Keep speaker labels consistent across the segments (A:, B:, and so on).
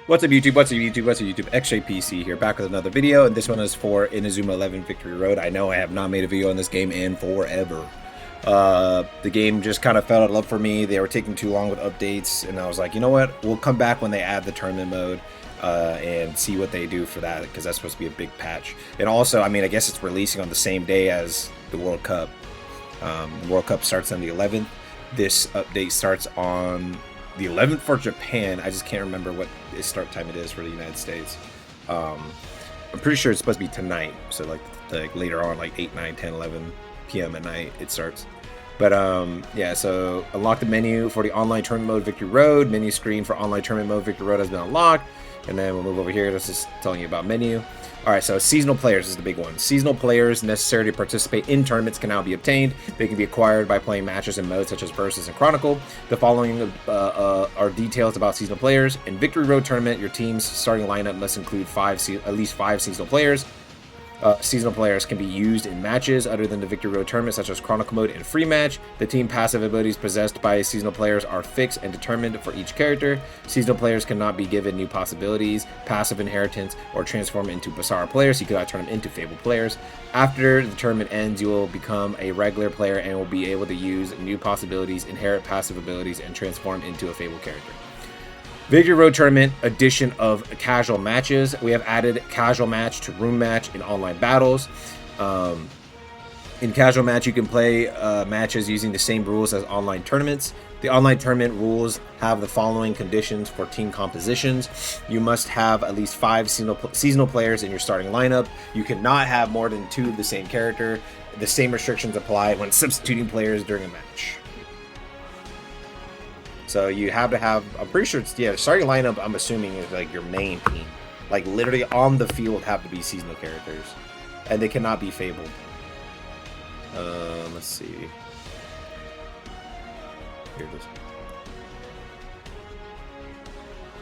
A: What's up YouTube, what's up YouTube, what's up YouTube, Xraypc here, back with another video, and this one is for Inazuma 11 Victory Road. I know I have not made a video on this game in forever. The game just kind of fell out of love for me. They were taking too long with updates, and I was like, you know what, we'll come back when they add the tournament mode and see what they do for that, because that's supposed to be a big patch. And also, I mean, I guess it's releasing on the same day as the World Cup. The World Cup starts on the 11th. This update starts on the 11th for Japan. I just can't remember what the start time it is for the United States. I'm pretty sure it's supposed to be tonight, so like later on, like 8, 9, 10, 11 p.m. at night it starts. But yeah, so unlock the menu for the online tournament mode Victory Road. Menu screen for online tournament mode Victory Road has been unlocked. And then we'll move over here. That's just telling you about menu. All right, so seasonal players is the big one. Seasonal players necessary to participate in tournaments can now be obtained. They can be acquired by playing matches in modes such as Versus and Chronicle. The following are details about seasonal players. In Victory Road Tournament, your team's starting lineup must include at least five seasonal players. Seasonal players can be used in matches other than the Victory Road Tournament, such as Chronicle Mode and Free Match. The team passive abilities possessed by seasonal players are fixed and determined for each character. Seasonal players cannot be given new possibilities, passive inheritance, or transform into Basara players. You cannot turn them into Fable players. After the tournament ends, you will become a regular player and will be able to use new possibilities, inherit passive abilities, and transform into a Fable character. Victory Road Tournament edition of casual matches. We have added casual match to room match in online battles. In casual match, you can play matches using the same rules as online tournaments. The online tournament rules have the following conditions for team compositions. You must have at least 5 seasonal players in your starting lineup. You cannot have more than 2 of the same character. The same restrictions apply when substituting players during a match. So you have to have, I'm pretty sure it's, yeah, starting lineup, I'm assuming, is like your main team. Like literally on the field have to be seasonal characters. And they cannot be fabled. Let's see. Here it is.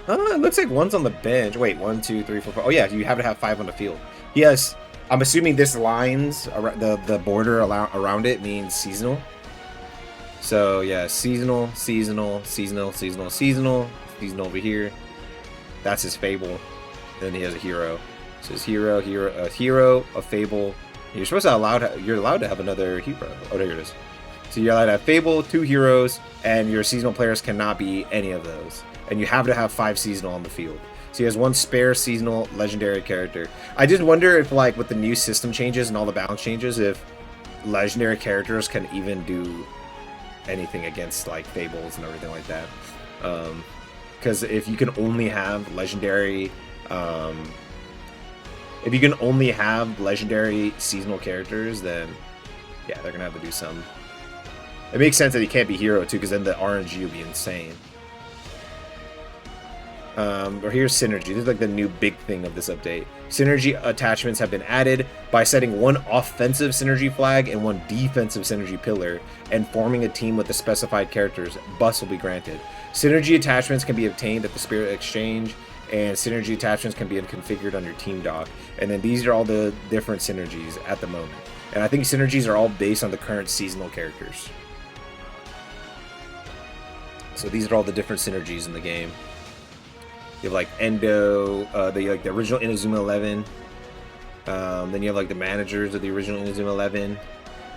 A: It looks like one's on the bench. Wait, 1, 2, 3, 4, 5. Oh yeah, you have to have 5 on the field. Yes, I'm assuming this lines, the border around it means seasonal. So yeah, seasonal over here. That's his Fable. Then he has a hero. So his hero, a Fable. You're supposed to you're allowed to have another hero. Oh, there it is. So you're allowed to have Fable, 2 heroes, and your seasonal players cannot be any of those. And you have to have 5 seasonal on the field. So he has 1 spare seasonal legendary character. I just wonder if, like, with the new system changes and all the balance changes, if legendary characters can even do anything against like fables and everything like that, because if you can only have legendary seasonal characters, then yeah, they're gonna have to do some. It makes sense that he can't be hero too, because then the RNG would be insane. Or here's synergy. This is like the new big thing of this update. Synergy attachments have been added by setting 1 offensive synergy flag and 1 defensive synergy pillar and forming a team with the specified characters. Buffs will be granted. Synergy attachments can be obtained at the Spirit Exchange, and synergy attachments can be configured on your team dock. And then these are all the different synergies at the moment. And I think synergies are all based on the current seasonal characters. So these are all the different synergies in the game. You have like Endo, the original Inazuma 11. Then you have like the managers of the original Inazuma 11,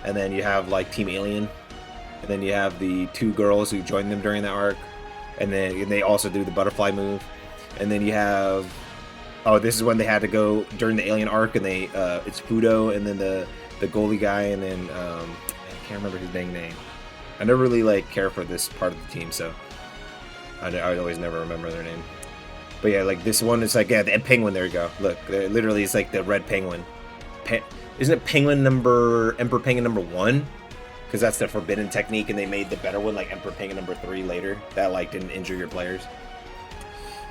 A: and then you have like Team Alien, and then you have the 2 girls who joined them during that arc, and then they also do the butterfly move, and then you have, oh, this is when they had to go during the Alien arc, and they it's Fudo, and then the goalie guy, and then I can't remember his dang name. I never really like care for this part of the team, so I always never remember their name. But yeah, like this one is like, yeah, the penguin, there you go. Look, literally it's like the red penguin. Isn't it Emperor Penguin number 1? Because that's the forbidden technique, and they made the better one, like Emperor Penguin number 3 later. That like didn't injure your players.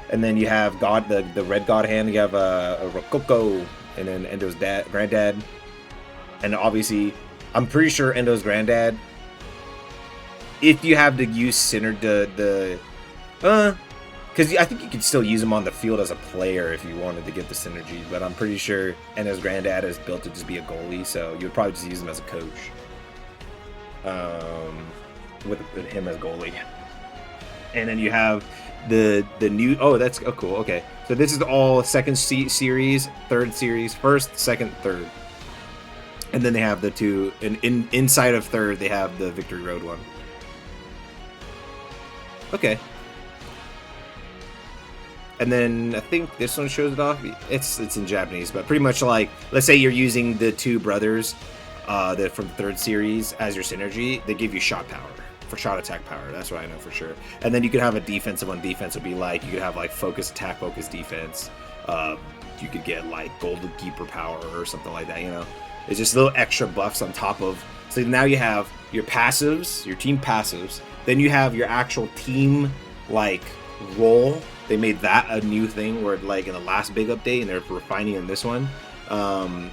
A: And then you have the red god hand, you have a Rococo, and then Endo's granddad. And obviously, I'm pretty sure Endo's granddad, if you have to use because I think you could still use him on the field as a player if you wanted to get the synergy, but I'm pretty sure Endo's granddad is built to just be a goalie, so you would probably just use him as a coach. With him as goalie. And then you have the new. Oh, that's cool. Okay, so this is all second series, third series, first, second, third, and then they have the two. And inside of third, they have the Victory Road one. Okay. And then I think this one shows it off. It's in Japanese, but pretty much like, let's say you're using the two brothers that from the third series as your synergy. They give you shot power for shot attack power. That's what I know for sure. And then you could have a defensive one. Defense would be like, you could have like focus attack, focus defense. You could get like golden keeper power or something like that. You know, it's just little extra buffs on top of. So now you have your passives, your team passives. Then you have your actual team like role. They made that a new thing where like in the last big update, and they're refining in this one, and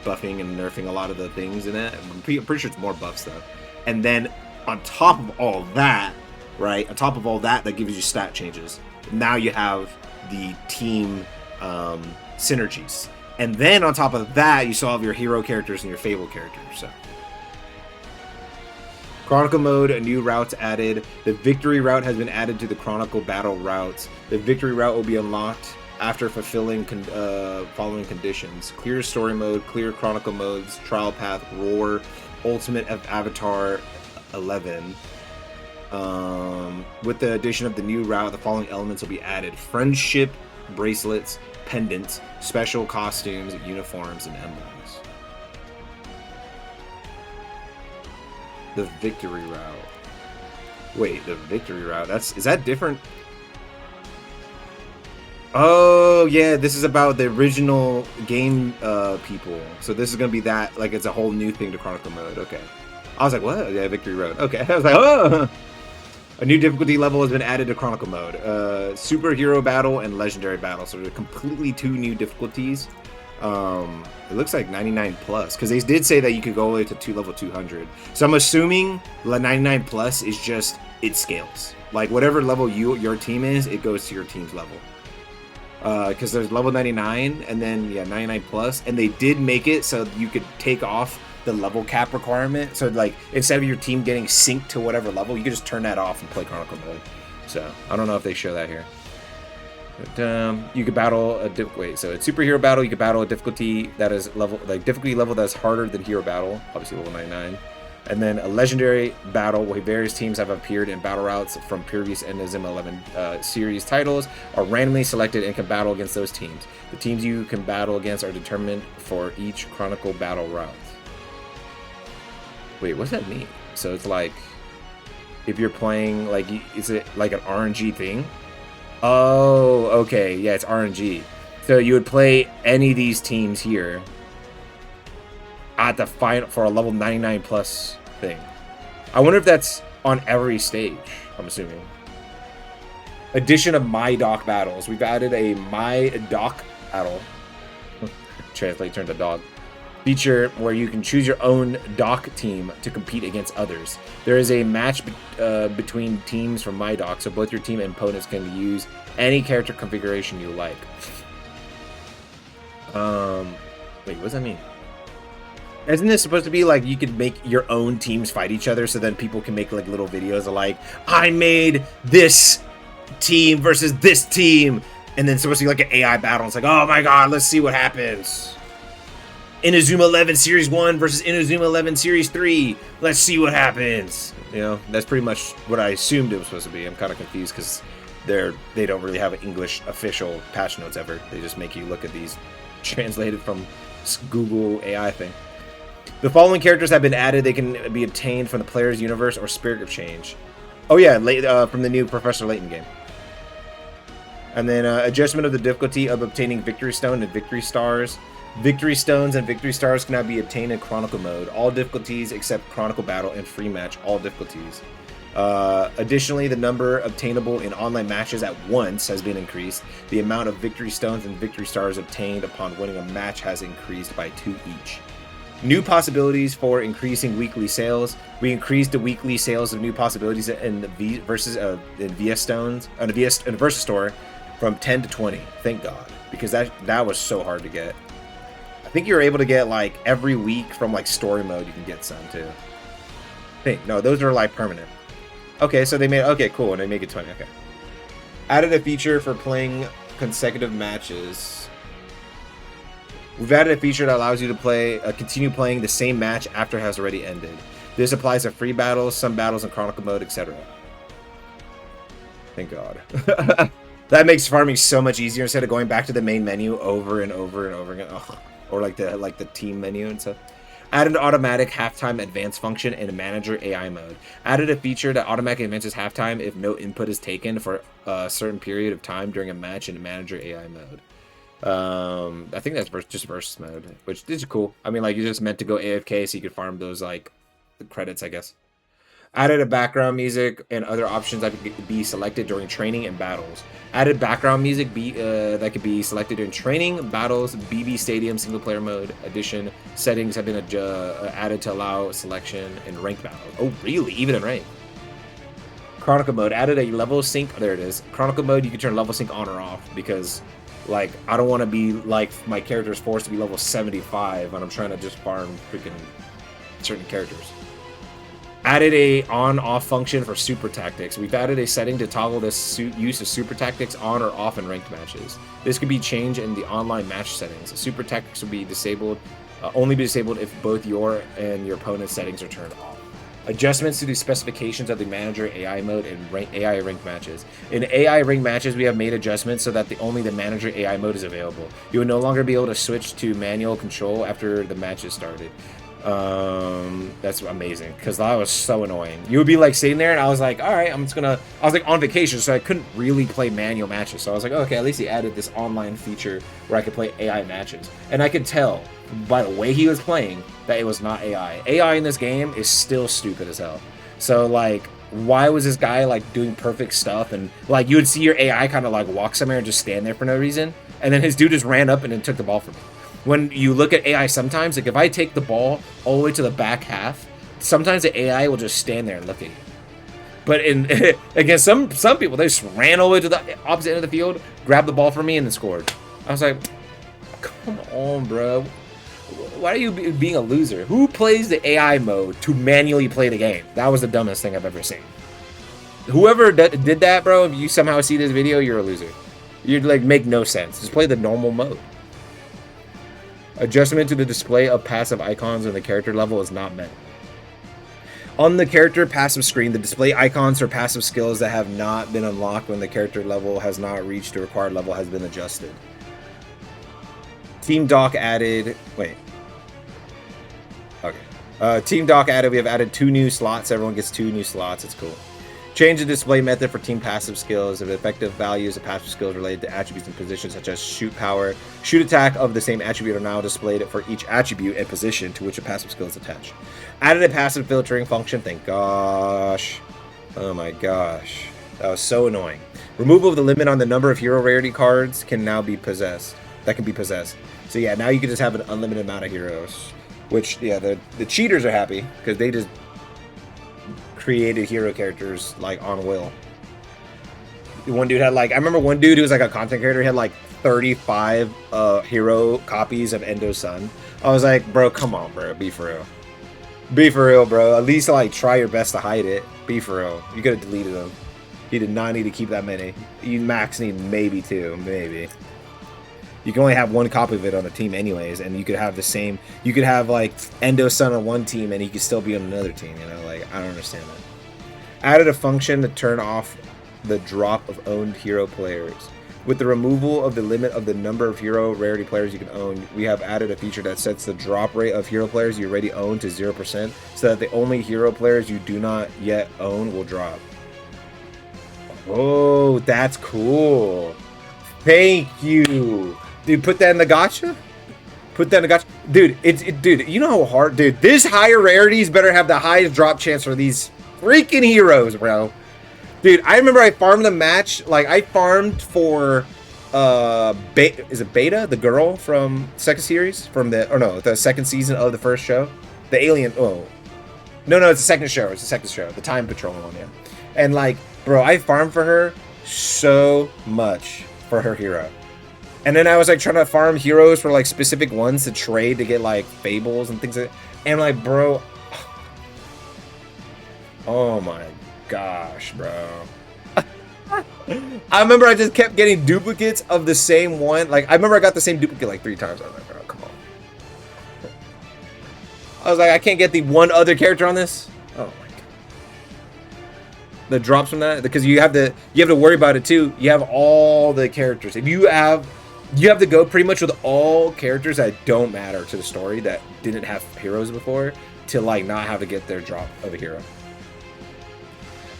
A: buffing and nerfing a lot of the things in it. I'm pretty sure it's more buffs though. And then on top of all that, right? On top of all that, that gives you stat changes. Now you have the team synergies, and then on top of that, you still have your hero characters and your Fable characters. So. Chronicle mode, a new route's added. The Victory route has been added to the Chronicle battle routes. The Victory route will be unlocked after fulfilling following conditions. Clear story mode, clear Chronicle modes, trial path, roar, ultimate avatar 11. With the addition of the new route, the following elements will be added. Friendship bracelets, pendants, special costumes, uniforms, and emblems. The Victory route. Wait, the Victory route. Is that different? Oh yeah, this is about the original game people. So this is gonna be that, like it's a whole new thing to Chronicle mode. Okay. I was like, what? Yeah, Victory Road. Okay. I was like, oh. A new difficulty level has been added to Chronicle mode. Superhero battle and legendary battle. So they're completely two new difficulties. It looks like 99 plus, because they did say that you could go all the way to level 200. So I'm assuming the 99 plus is just, it scales. Like whatever level your team is, it goes to your team's level. Because there's level 99 and then 99 plus, and they did make it so you could take off the level cap requirement. So like instead of your team getting synced to whatever level, you could just turn that off and play Chronicle mode. So I don't know if they show that here. But, you could battle a so it's superhero battle. You could battle a difficulty that is difficulty level that's harder than hero battle, obviously level 99. And then a legendary battle where various teams have appeared in battle routes from previous Inazuma 11 series titles are randomly selected and can battle against those teams. The teams you can battle against are determined for each Chronicle battle route. Wait, what's that mean? So it's like if you're playing like, is it like an RNG thing? Oh, okay. Yeah, it's RNG. So you would play any of these teams here at the final for a level 99 plus thing. I wonder if that's on every stage, I'm assuming. Addition of My Doc battles. We've added a My Doc battle. Translate turn to dog. Feature where you can choose your own doc team to compete against others. There is a match between teams from My Doc, so both your team and opponents can use any character configuration you like. Wait, what does that mean? Isn't this supposed to be like you could make your own teams fight each other, so then people can make like little videos of like, I made this team versus this team, and then it's supposed to be like an AI battle. It's like, oh my god, let's see what happens. Inazuma 11 Series 1 versus Inazuma 11 Series 3. Let's see what happens. You know, that's pretty much what I assumed it was supposed to be. I'm kind of confused because they don't really have English official patch notes ever. They just make you look at these translated from Google AI thing. The following characters have been added. They can be obtained from the player's universe or Spirit of Change. Oh yeah, from the new Professor Layton game. And then adjustment of the difficulty of obtaining Victory Stone and Victory Stars. Victory Stones and Victory Stars can now be obtained in Chronicle mode. All difficulties except Chronicle Battle and Free Match, all difficulties. Additionally, the number obtainable in online matches at once has been increased. The amount of Victory Stones and Victory Stars obtained upon winning a match has increased by 2 each. New possibilities for increasing weekly sales. We increased the weekly sales of new possibilities in the VS Stones and the Versus store from 10 to 20. Thank God, because that was so hard to get. I think you're able to get like every week from like story mode. You can get some too. No, those are like permanent. Okay, so they made, okay, cool, and they make it 20, okay. Added a feature for playing consecutive matches. We've added a feature that allows you to play, continue playing the same match after it has already ended. This applies to free battles, some battles in Chronicle mode, etc. Thank God. That makes farming so much easier instead of going back to the main menu over and over and over again. Ugh. Or like the team menu and stuff. Added automatic halftime advance function in manager AI mode. Added a feature that automatically advances halftime if no input is taken for a certain period of time during a match in manager AI mode. I think that's just versus mode, which is cool. I mean, like, you're just meant to go AFK so you could farm those, like, the credits, I guess. Added a background music and other options that could be selected during training and battles. Added background music that could be selected during training, battles, BB Stadium single player mode edition. Settings have been added to allow selection in ranked battles. Oh, really? Even in rank? Chronicle mode added a level sync. There it is. Chronicle mode, you can turn level sync on or off because, like, I don't want to be like my character's forced to be level 75 and I'm trying to just farm freaking certain characters. Added a on-off function for super tactics. We've added a setting to toggle the use of super tactics on or off in ranked matches. This could be changed in the online match settings. Super tactics will be disabled, only be disabled if both your and your opponent's settings are turned off. Adjustments to the specifications of the manager AI mode in AI ranked matches. In AI ranked matches, we have made adjustments so that only the manager AI mode is available. You will no longer be able to switch to manual control after the match is started. That's amazing because that was so annoying. You would be like sitting there and I was like, all right, I was like on vacation, so I couldn't really play manual matches. So I was like, okay, at least he added this online feature where I could play AI matches. And I could tell by the way he was playing that it was not AI. AI in this game is still stupid as hell. So like, why was this guy like doing perfect stuff? And like, you would see your AI kind of like walk somewhere and just stand there for no reason. And then his dude just ran up and then took the ball from me. When you look at AI sometimes, like if I take the ball all the way to the back half, sometimes the AI will just stand there and look at you. But in against some people, they just ran all the way to the opposite end of the field, grabbed the ball from me, and then scored. I was like, come on, bro. Why are you being a loser? Who plays the AI mode to manually play the game? That was the dumbest thing I've ever seen. Whoever did that, bro, if you somehow see this video, you're a loser. You'd like make no sense. Just play the normal mode. Adjustment to the display of passive icons on the character level is not met. On the character passive screen, the display icons for passive skills that have not been unlocked when the character level has not reached the required level has been adjusted. Team Doc added... Wait. Okay. Team Doc added... We have added 2 new slots. Everyone gets 2 new slots. It's cool. Change the display method for team passive skills. If effective values of passive skills related to attributes and positions such as shoot power, shoot attack of the same attribute are now displayed for each attribute and position to which a passive skill is attached. Added a passive filtering function. Thank gosh. Oh my gosh. That was so annoying. Removal of the limit on the number of hero rarity cards can now be possessed. That can be possessed. So yeah, now you can just have an unlimited amount of heroes. Which, yeah, the cheaters are happy because they just created hero characters like on will. One dude had like, I remember one dude who was like a content creator, he had like 35 hero copies of Endo's Sun. I was like, bro, come on, bro, be for real. Be for real, bro. At least like try your best to hide it. Be for real. You could have deleted them. He did not need to keep that many. You max need maybe 2, maybe. You can only have 1 copy of it on a team anyways, and you could have the same, you could have like Endo's Sun on one team and he could still be on another team, you know, like I don't understand that. Added a function to turn off the drop of owned hero players. With the removal of the limit of the number of hero rarity players you can own, we have added a feature that sets the drop rate of hero players you already own to 0%, so that the only hero players you do not yet own will drop. Whoa, that's cool. Thank you. Dude, put that in the gacha? Put that in the gacha? Dude, dude, you know how hard... Dude, this higher rarities better have the highest drop chance for these freaking heroes, bro. Dude, I remember I farmed the match... Like, I farmed for... is it Beta? The girl from second series? From the... Or no, the second season of the first show? The alien... Oh. No, it's the second show. It's the second show. The Time Patrol one, yeah. And, like, bro, I farmed for her so much for her hero. And then I was like trying to farm heroes for like specific ones to trade to get like fables and things like that. And like, bro, oh my gosh, bro. I remember I just kept getting duplicates of the same one. Like, I remember I got the same duplicate like 3 times. I was like, bro, come on. I was like, I can't get the one other character on this. Oh my god. The drops from that, because you have to worry about it too. You have all the characters. If you have to go pretty much with all characters that don't matter to the story, that didn't have heroes before, to like not have to get their drop of a hero.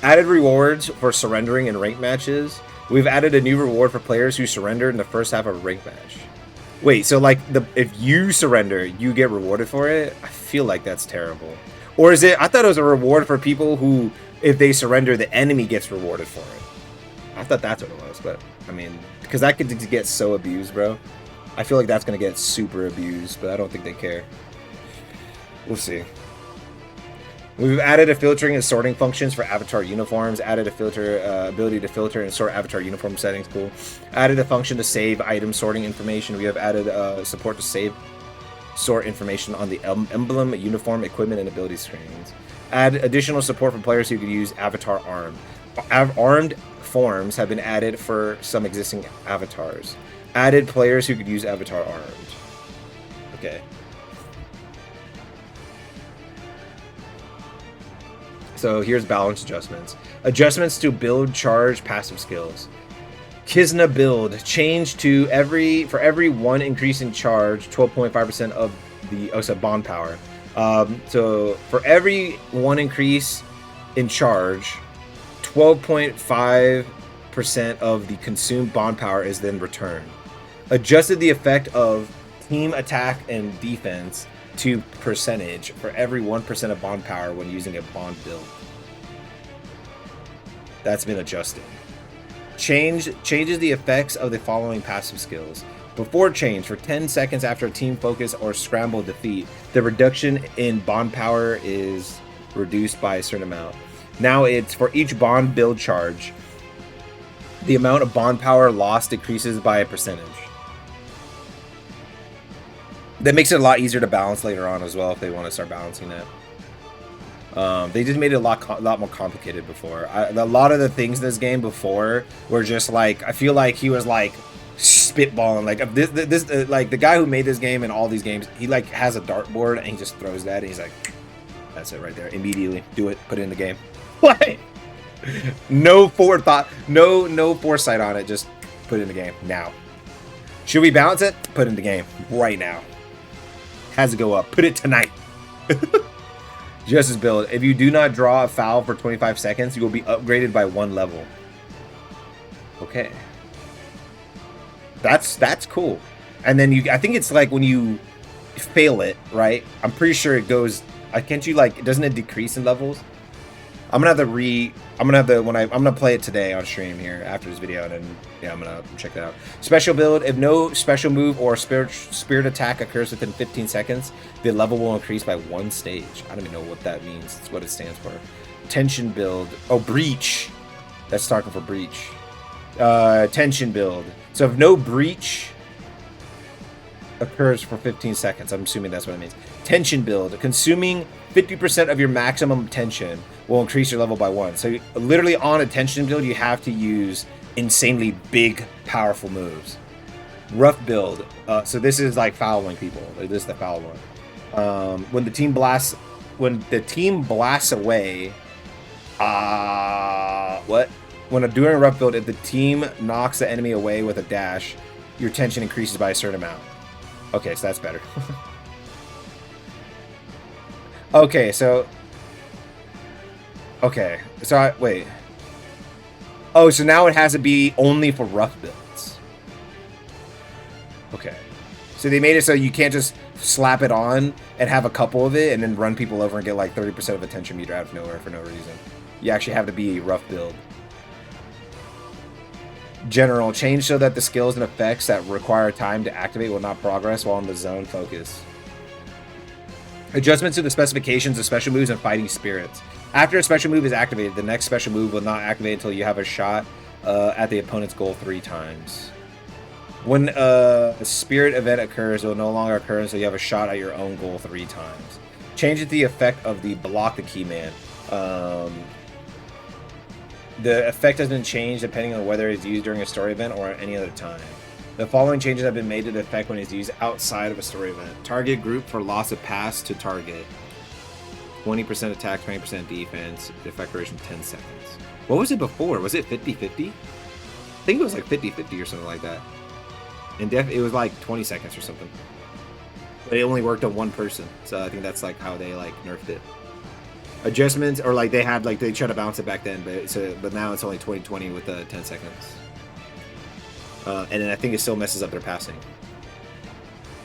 A: Added rewards for surrendering in ranked matches. We've added a new reward for players who surrender in the first half of a ranked match. Wait, so like if you surrender, you get rewarded for it? I feel like that's terrible. Or is it? I thought it was a reward for people who, if they surrender, the enemy gets rewarded for it. I thought that's what it was, but I mean, because that could get so abused, bro. I feel like that's gonna get super abused, but I don't think they care. We'll see. We've added a filtering and sorting functions for avatar uniforms. Added a filter ability to filter and sort avatar uniform settings. Cool. Added a function to save item sorting information. We have added support to save sort information on the emblem, uniform, equipment, and ability screens. Add additional support for players who could use avatar armed. Armed forms have been added for some existing avatars. Added players who could use avatar armed. Okay. So here's balance adjustments. Adjustments to build, charge, passive skills. Kizna build. Change to for every 1 increase in charge, 12.5% of the bond power. So for every 1 increase in charge, 12.5% of the consumed bond power is then returned. Adjusted the effect of team attack and defense to percentage for every 1% of bond power when using a bond build. That's been adjusted. Changes the effects of the following passive skills. Before change, for 10 seconds after a team focus or scramble defeat, the reduction in bond power is reduced by a certain amount. Now it's for each bond build charge, the amount of bond power lost decreases by a percentage. That makes it a lot easier to balance later on as well if they want to start balancing that. They just made it a lot more complicated before. A lot of the things in this game before were just like, I feel like he was like spitballing. Like like the guy who made this game and all these games, he like has a dartboard and he just throws that and he's like, that's it right there. Immediately do it. Put it in the game. What? No forethought. No foresight on it. Just put it in the game now. Should we balance it? Put it in the game right now. Has to go up. Put it tonight. Justice build. If you do not draw a foul for 25 seconds, you will be upgraded by 1 level. Okay. That's cool. And then I think it's like when you fail it, right? I'm pretty sure it goes. Can't you like? Doesn't it decrease in levels? I'm gonna play it today on stream here after this video, and then yeah, I'm gonna check that out. Special build. If no special move or spirit attack occurs within 15 seconds, the level will increase by 1 stage. I don't even know what that means. It's what it stands for. Tension build. Oh, breach. That's talking for breach. Tension build. So if no breach occurs for 15 seconds, I'm assuming that's what it means. Tension build. Consuming 50% of your maximum tension will increase your level by 1. So literally on a tension build, you have to use insanely big, powerful moves. Rough build. So this is like fouling people. This is the foul one. When the team blasts away, when doing a rough build, if the team knocks the enemy away with a dash, your tension increases by a certain amount. Okay, so that's better. Okay, so wait. Oh, so now it has to be only for rough builds. Okay. So they made it so you can't just slap it on and have a couple of it and then run people over and get like 30% of attention meter out of nowhere for no reason. You actually have to be a rough build. General. Change so that the skills and effects that require time to activate will not progress while in the zone focus. Adjustments to the specifications of special moves and fighting spirits. After a special move is activated, the next special move will not activate until you have a shot at the opponent's goal 3 times. When a spirit event occurs, it will no longer occur until you have a shot at your own goal 3 times. Change the effect of the block the key man. The effect has been changed depending on whether it's used during a story event or at any other time. The following changes have been made to the effect when it's used outside of a story event. Target group for loss of pass to target. 20% attack, 20% defense. The effect duration 10 seconds. What was it before? Was it 50-50? I think it was like 50-50 or something like that. And it was like 20 seconds or something. But it only worked on one person. So I think that's like how they like nerfed it. Adjustments, or like they had like they tried to bounce it back then, but now it's only 2020 with 10 seconds. And then I think it still messes up their passing.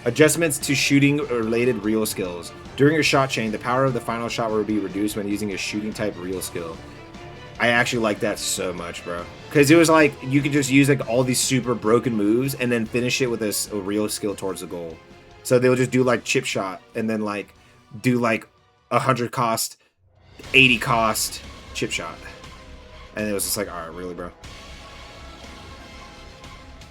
A: Adjustments to shooting related real skills. During your shot chain, the power of the final shot will be reduced when using a shooting type real skill. I actually like that so much, bro. Because it was like you could just use like all these super broken moves and then finish it with a real skill towards the goal. So they'll just do like chip shot and then like do like 100 cost, 80 cost chip shot. And it was just like, all right, really, bro.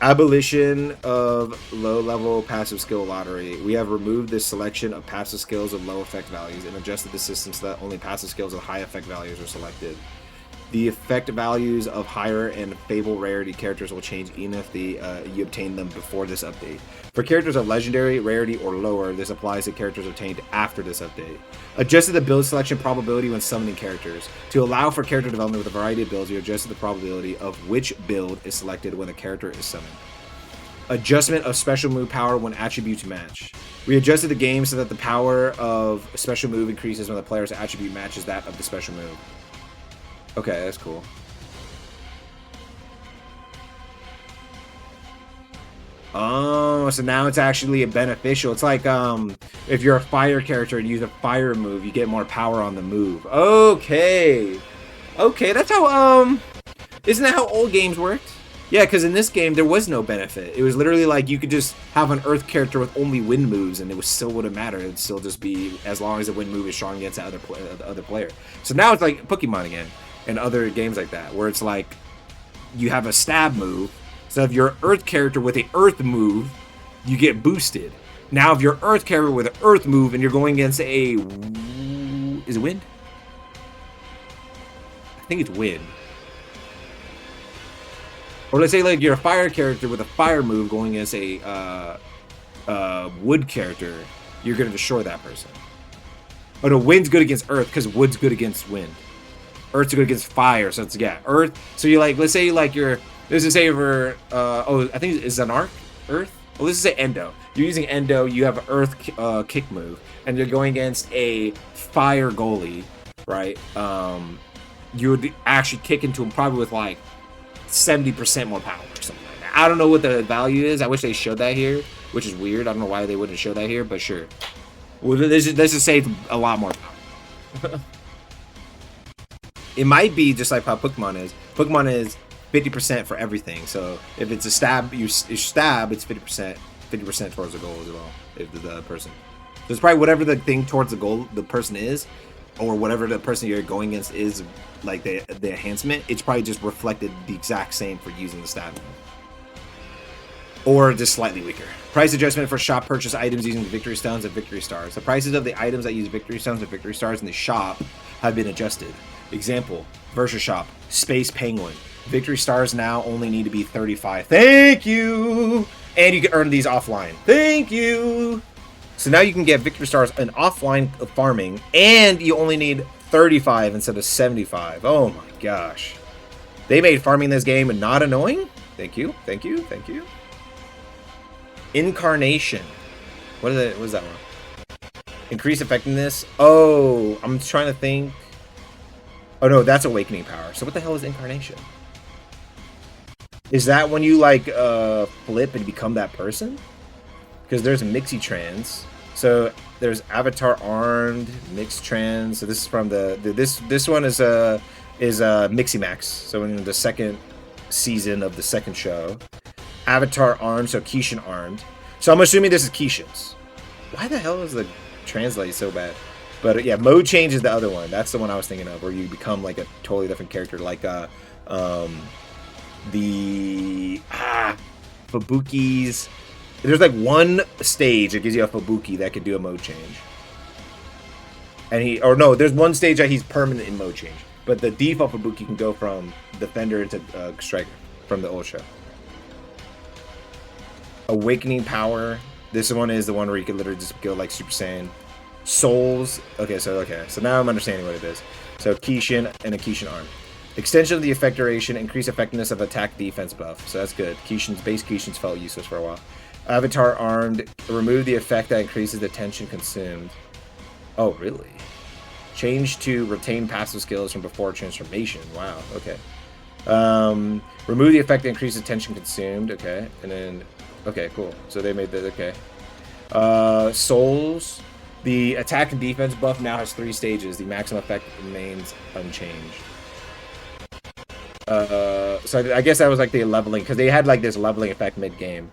A: Abolition of low-level passive skill lottery. We have removed this selection of passive skills of low effect values and adjusted the system so that only passive skills of high effect values are selected. The effect values of higher and Fable rarity characters will change even if you obtain them before this update. For characters of legendary, rarity, or lower, this applies to characters obtained after this update. Adjusted the build selection probability when summoning characters. To allow for character development with a variety of builds, you adjusted the probability of which build is selected when a character is summoned. Adjustment of special move power when attributes match. We adjusted the game so that the power of a special move increases when the player's attribute matches that of the special move. Okay, that's cool. Oh, so now it's actually a beneficial. It's like if you're a fire character and use a fire move, you get more power on the move. Okay. Okay, that's how isn't that how old games worked? Yeah, because in this game there was no benefit. It was literally like you could just have an earth character with only wind moves and it still wouldn't matter. It'd still just be as long as the wind move is strong against the other player. So now it's like Pokemon again. And other games like that, where it's like you have a stab move. So if you're an earth character with an earth move, you get boosted. Now if you're an earth character with an earth move and you're going against a... Is it wind? I think it's wind. Or let's say like you're a fire character with a fire move going against a wood character, you're going to destroy that person. Oh no, wind's good against earth because wood's good against wind. Earth's good against fire, so it's, yeah, earth. So you like, let's say like you're, let's just say for, I think it's an arc, earth? Well, let's just say endo. You're using endo, you have an earth kick move, and you're going against a fire goalie, right? You would actually kick into him probably with like 70% more power or something like that. I don't know what the value is. I wish they showed that here, which is weird. I don't know why they wouldn't show that here, but sure. Well, this is say a lot more power. It might be just like how Pokemon is. Pokemon is 50% for everything. So if it's a stab, you stab, it's 50% towards the goal as well. If the person, so it's probably whatever the thing towards the goal the person is, or whatever the person you're going against is, like the enhancement. It's probably just reflected the exact same for using the stab, or just slightly weaker. Price adjustment for shop purchase items using Victory Stones and Victory Stars. The prices of the items that use Victory Stones and Victory Stars in the shop have been adjusted. Example, Versus Shop, Space Penguin. Victory Stars now only need to be 35. Thank you! And you can earn these offline. Thank you! So now you can get Victory Stars in offline farming, and you only need 35 instead of 75. Oh my gosh. They made farming this game not annoying? Thank you, thank you, thank you. Incarnation. What is that one? Increase effectiveness. Oh, I'm trying to think. Oh no, that's awakening power. So what the hell is incarnation? Is that when you like flip and become that person? Because there's Mixie Trans. So there's Avatar Armed, Mixed Trans. So this is from this one is Mixie Max. So in the second season of the second show. Avatar Armed, so Kishin Armed. So I'm assuming this is Kishin's. Why the hell is the translate so bad? But yeah, mode change is the other one. That's the one I was thinking of, where you become like a totally different character, like Fubuki's. There's like one stage that gives you a Fubuki that can do a mode change, and there's one stage that he's permanent in mode change. But the default Ibuki can go from defender into striker from the old show. Awakening power. This one is the one where you can literally just go like Super Saiyan. Souls. Okay, so now I'm understanding what it is. So Kishin and a Kishin arm. Extension of the effect duration, increase effectiveness of attack defense buff. So that's good. Base Kishin's felt useless for a while. Avatar armed. Remove the effect that increases the tension consumed. Oh, really? Change to retain passive skills from before transformation. Wow, okay. Remove the effect that increases tension consumed. Okay, and then... Okay, cool. So they made that... Okay. Souls. The attack and defense buff now has 3 stages. The maximum effect remains unchanged. So I guess that was like the leveling, because they had like this leveling effect mid-game.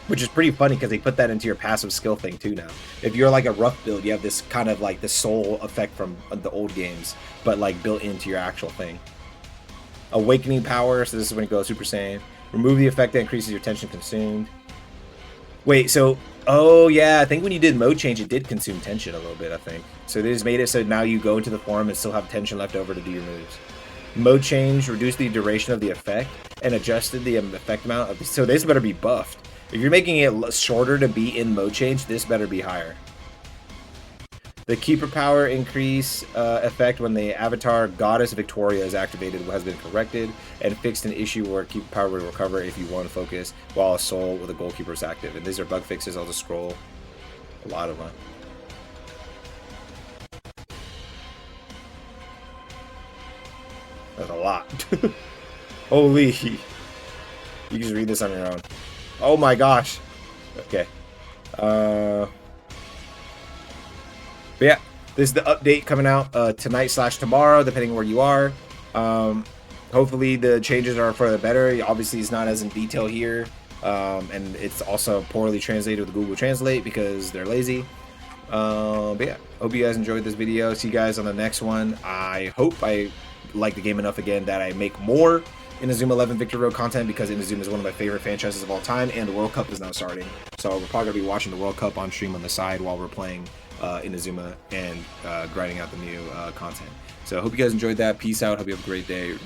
A: Which is pretty funny, because they put that into your passive skill thing too now. If you're like a rough build, you have this kind of like the soul effect from the old games, but like built into your actual thing. Awakening power, so this is when you go Super Saiyan. Remove the effect that increases your tension consumed. Wait, so... Oh, yeah, I think when you did mode change, it did consume tension a little bit, I think. So they just made it so now you go into the form and still have tension left over to do your moves. Mode change, reduced the duration of the effect, and adjusted the effect amount of... So this better be buffed. If you're making it shorter to be in mode change, this better be higher. The Keeper Power increase effect when the Avatar Goddess Victoria is activated has been corrected and fixed an issue where Keeper Power will recover if you want to focus while a soul with a Goalkeeper is active. And these are bug fixes. I'll just scroll a lot of them. That's a lot. Holy. You can just read this on your own. Oh my gosh. Okay. But yeah, this is the update coming out tonight/tomorrow, depending where you are. Hopefully the changes are for the better. Obviously, it's not as in detail here. And it's also poorly translated with Google Translate because they're lazy. But yeah, hope you guys enjoyed this video. See you guys on the next one. I hope I like the game enough again that I make more Inazuma 11 Victory Road content, because Inazuma is one of my favorite franchises of all time, and the World Cup is now starting. So we're probably going to be watching the World Cup on stream on the side while we're playing Inazuma and grinding out the new content. So I hope you guys enjoyed that. Peace out. Hope you have a great day.